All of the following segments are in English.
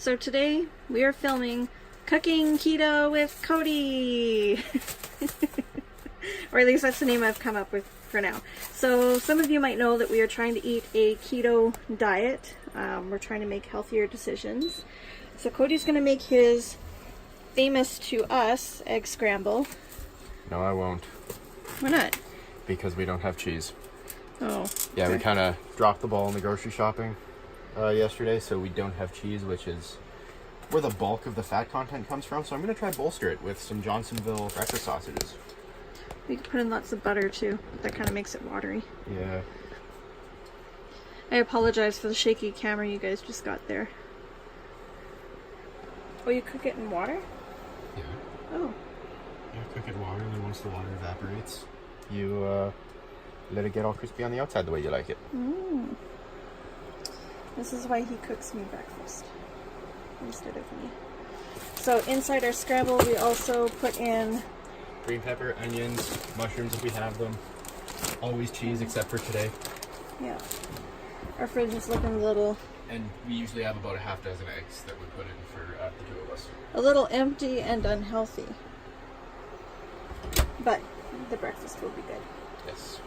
So today we are filming Cooking Keto with Cody. Or at least that's the name I've come up with for now. So some of you might know that we are trying to eat a keto diet. We're trying to make healthier decisions. So Cody's going to make his famous to us egg scramble. No, I won't. Why not? Because we don't have cheese. Oh. Yeah, okay. we kind of dropped the ball in the grocery shopping yesterday, so we don't have cheese, which is where the bulk of the fat content comes from. So I'm going to try bolster it with some Johnsonville breakfast sausages. We could put in lots of butter too. That kind of makes it watery. Yeah. I apologize for the shaky camera you guys just got there. Oh, you cook it in water? Yeah. Oh. Yeah, cook it in water, and then once the water evaporates, you let it get all crispy on the outside the way you like it. Mm. This is why he cooks me breakfast instead of me. So inside our scramble, we also put in Green pepper, onions, mushrooms if we have them. Always cheese except for today. Yeah. Our fridge is looking a little... And we usually have about a half dozen eggs that we put in for the two of us. a little empty and unhealthy. But the breakfast will be good. Yes.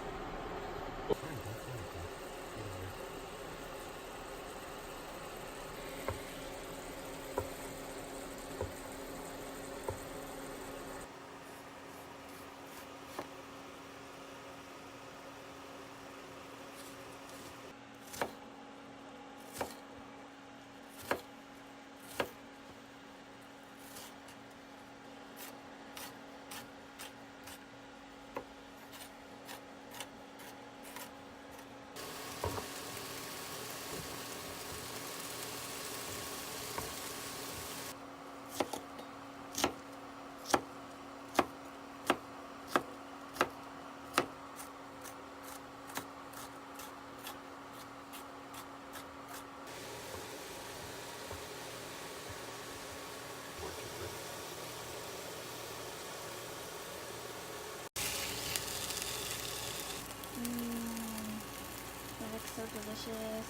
That looks so delicious.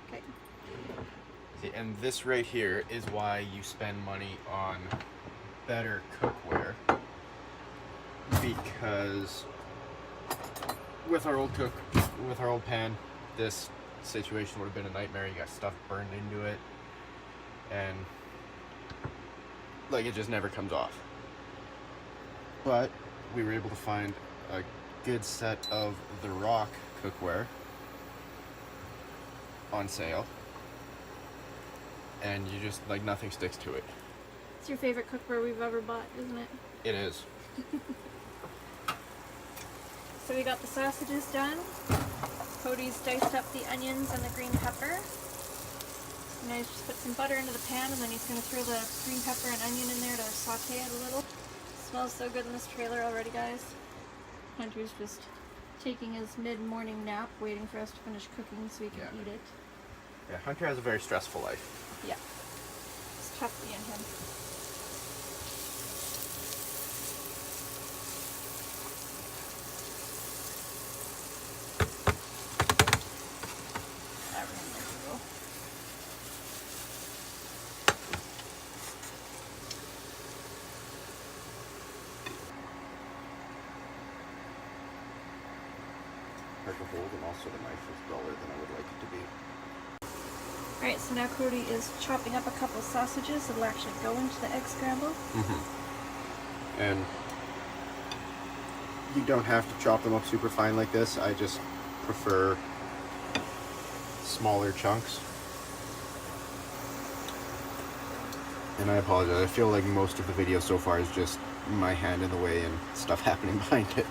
Okay. See, and this right here is why you spend money on better cookware, because with our old pan, this situation would have been a nightmare. You got stuff burned into it, and like it just never comes off. But we were able to find a good set of the Rock cookware on sale, and you just like nothing sticks to it. It's your favorite cookware we've ever bought, isn't it? It is. So we got the sausages done. Cody's diced up the onions and the green pepper. And I just put some butter into the pan, and then he's going to throw the green pepper and onion in there to saute it a little. Smells so good in this trailer already, guys. Hunter's just taking his mid-morning nap, waiting for us to finish cooking so we can eat it. Yeah, Hunter has a very stressful life. Yeah. It's tough being him. Everything ready to go. Hard to hold, and also the knife is duller than I would like it to be. Alright, so now Cody is chopping up a couple sausages that'll actually go into the egg scramble. Mm-hmm. And you don't have to chop them up super fine like this. I just prefer smaller chunks. And I apologize. I feel like most of the video so far is just my hand in the way and stuff happening behind it.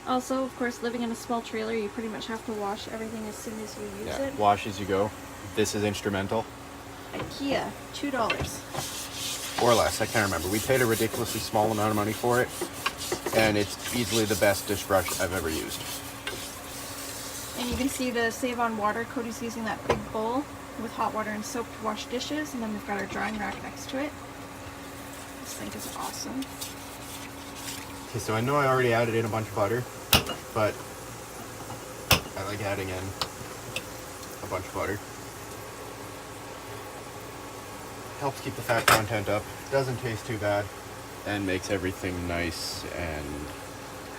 Also, of course, living in a small trailer, you pretty much have to wash everything as soon as you use it. Wash as you go. This is instrumental. IKEA, $2. Or less, I can't remember. We paid a ridiculously small amount of money for it, and it's easily the best dish brush I've ever used. And you can see to save on water, Cody's using that big bowl with hot water and soap to wash dishes, and then we've got our drying rack next to it. just think is awesome. Okay, so I know I already added in a bunch of butter, but I like adding in a bunch of butter. Helps keep the fat content up, doesn't taste too bad, and makes everything nice and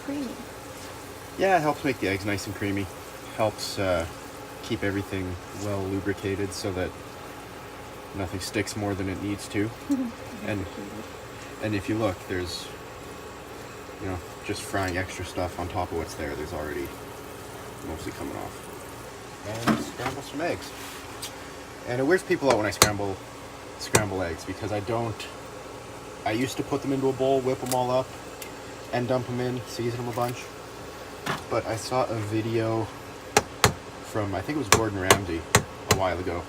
creamy. Yeah, it helps make the eggs nice and creamy. Helps keep everything well lubricated so that nothing sticks more than it needs to. And if you look, there's, you know, just frying extra stuff on top of what's there. There's already mostly coming off. And scramble some eggs. And it weirds people out when I scramble eggs because I used to put them into a bowl, whip them all up, and dump them in, season them a bunch. But I saw a video from, I think it was Gordon Ramsay a while ago,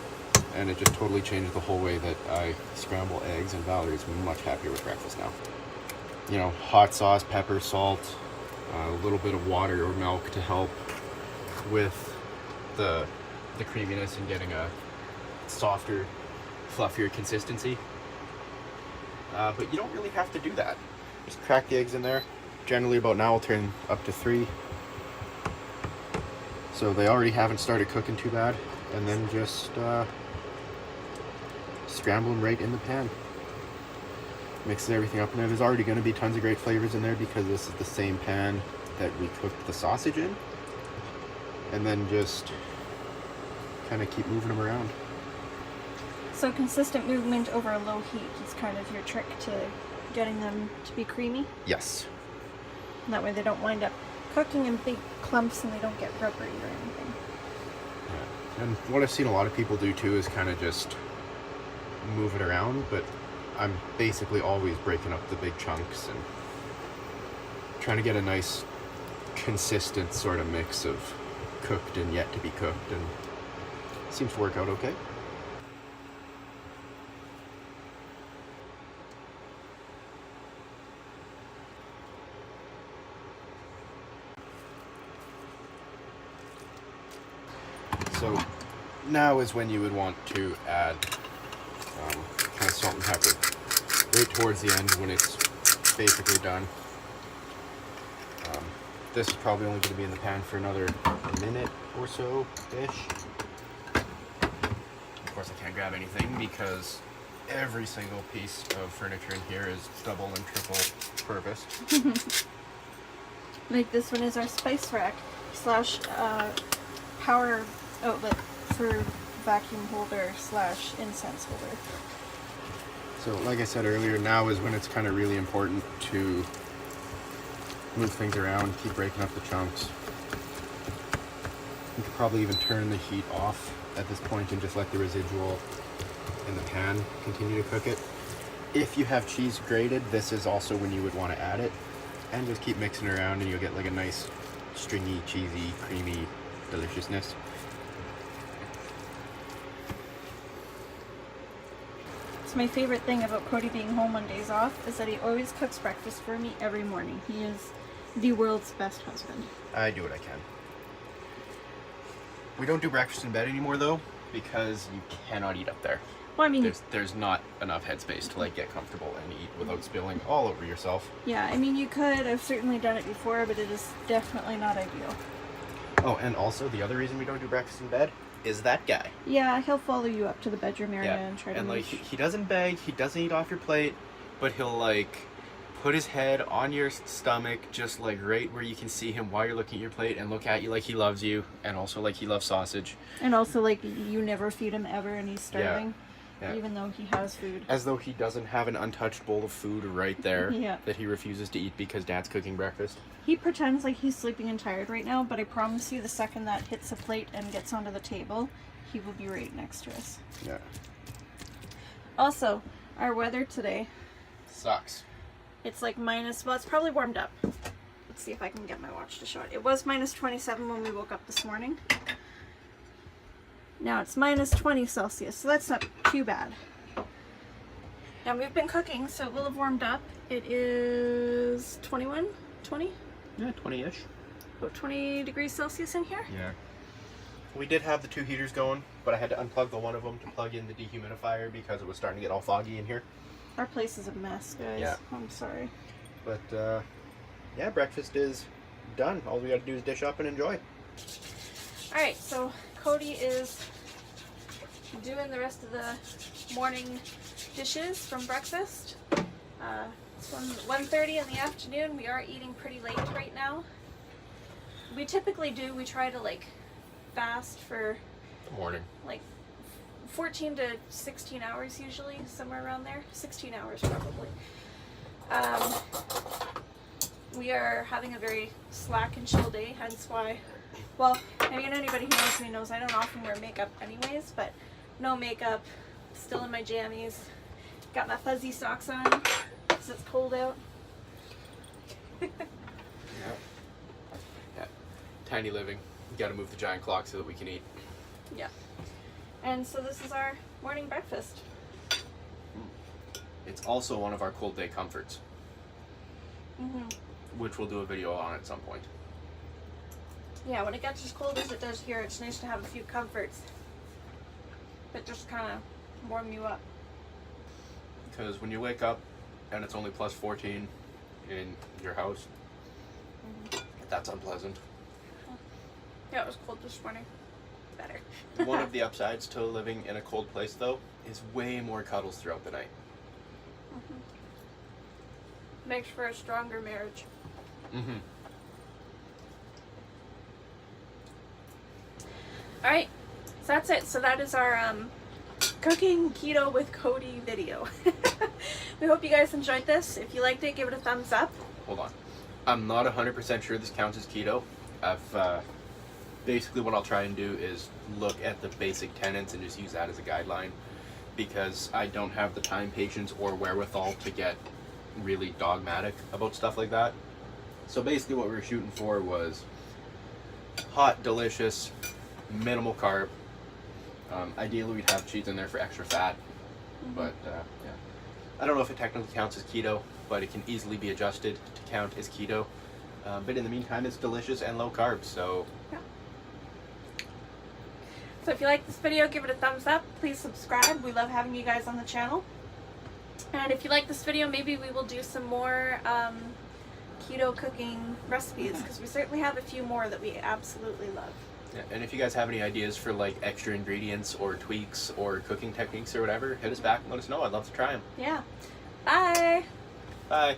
and it just totally changed the whole way that I scramble eggs, and Valerie's much happier with breakfast now. You know, hot sauce, pepper, salt, a little bit of water or milk to help with the creaminess and getting a softer, fluffier consistency. But you don't really have to do that. Just crack the eggs in there. Generally about now I'll turn up to 3. So they already haven't started cooking too bad. And then just scramble them right in the pan. Mixes everything up in there. There's already going to be tons of great flavors in there because this is the same pan that we cooked the sausage in. And then just kind of keep moving them around. So consistent movement over a low heat is kind of your trick to getting them to be creamy? Yes. And that way they don't wind up cooking in big clumps and they don't get rubbery or anything. Yeah. And what I've seen a lot of people do too is kind of just move it around, but I'm basically always breaking up the big chunks and trying to get a nice consistent sort of mix of cooked and yet to be cooked, and it seems to work out okay. So now is when you would want to add kind of salt and pepper right towards the end when it's basically done. This is probably only going to be in the pan for another minute or so-ish. Of course I can't grab anything because every single piece of furniture in here is double and triple purposed. Like this one is our spice rack slash power outlet for vacuum holder slash incense holder. So like I said earlier, now is when it's kind of really important to move things around, keep breaking up the chunks. You could probably even turn the heat off at this point and just let the residual in the pan continue to cook it. If you have cheese grated, this is also when you would want to add it, and just keep mixing around and you'll get like a nice stringy, cheesy, creamy deliciousness. So my favorite thing about Cody being home on days off is that he always cooks breakfast for me every morning. He is the world's best husband. I do what I can. We don't do breakfast in bed anymore though, because you cannot eat up there. Well, I mean, there's not enough headspace to like get comfortable and eat without spilling all over yourself. yeah, I mean you could. I've certainly done it before, but it is definitely not ideal. Oh, and also the other reason we don't do breakfast in bed is that guy. Yeah, he'll follow you up to the bedroom area and try to and like move. he doesn't beg, he doesn't eat off your plate, but he'll like put his head on your stomach just like right where you can see him while you're looking at your plate and look at you like he loves you, and also like he loves sausage. And also like you never feed him ever and he's starving. Yeah. Even though he has food. As though he doesn't have an untouched bowl of food right there Yeah. that he refuses to eat because Dad's cooking breakfast. He pretends like he's sleeping and tired right now, but I promise you the second that hits a plate and gets onto the table, he will be right next to us. Yeah. Also, our weather today, Sucks. it's like minus, well, it's probably warmed up. Let's see if I can get my watch to show it. It was minus 27 when we woke up this morning. Now it's minus 20 Celsius, so that's not too bad. Now we've been cooking, so it will have warmed up. It is 21, 20? Yeah, 20-ish. About 20 degrees Celsius in here. Yeah. We did have the 2 heaters going, but I had to unplug the one of them to plug in the dehumidifier because it was starting to get all foggy in here. Our place is a mess, guys. Yeah. I'm sorry. But yeah, breakfast is done. All we got to do is dish up and enjoy. All right, so Cody is doing the rest of the morning dishes from breakfast. It's 1:30 in the afternoon. We are eating pretty late right now. We typically we try to like fast for Morning. like 14 to 16 hours usually, somewhere around there. 16 hours probably. We are having a very slack and chill day, hence why, well, I mean, anybody who knows me knows I don't often wear makeup anyways, but no makeup, still in my jammies, got my fuzzy socks on because it's cold out. Yeah. Tiny living. You got to move the giant clock so that we can eat. Yeah. And so this is our morning breakfast. It's also one of our cold day comforts, which we'll do a video on at some point. Yeah, when it gets as cold as it does here, it's nice to have a few comforts that just kind of warm you up. Because when you wake up and it's only plus 14 in your house, that's unpleasant. Yeah, it was cold this morning. Better. One of the upsides to living in a cold place, though, is way more cuddles throughout the night. Makes for a stronger marriage. Alright, so that's it. So that is our cooking keto with Cody video. We hope you guys enjoyed this. If you liked it, give it a thumbs up. Hold on. I'm not 100% sure this counts as keto. Basically what I'll try and do is look at the basic tenets and just use that as a guideline, because I don't have the time, patience, or wherewithal to get really dogmatic about stuff like that. So basically what we were shooting for was hot, delicious, minimal carb. Ideally we'd have cheese in there for extra fat, but yeah. I don't know if it technically counts as keto, but it can easily be adjusted to count as keto. But in the meantime, it's delicious and low carb, so... Yeah. So if you like this video, give it a thumbs up. Please subscribe. We love having you guys on the channel. And if you like this video, maybe we will do some more keto cooking recipes, because we certainly have a few more that we absolutely love. Yeah, and if you guys have any ideas for like extra ingredients or tweaks or cooking techniques or whatever, hit us back and let us know. I'd love to try them. Yeah. Bye. Bye.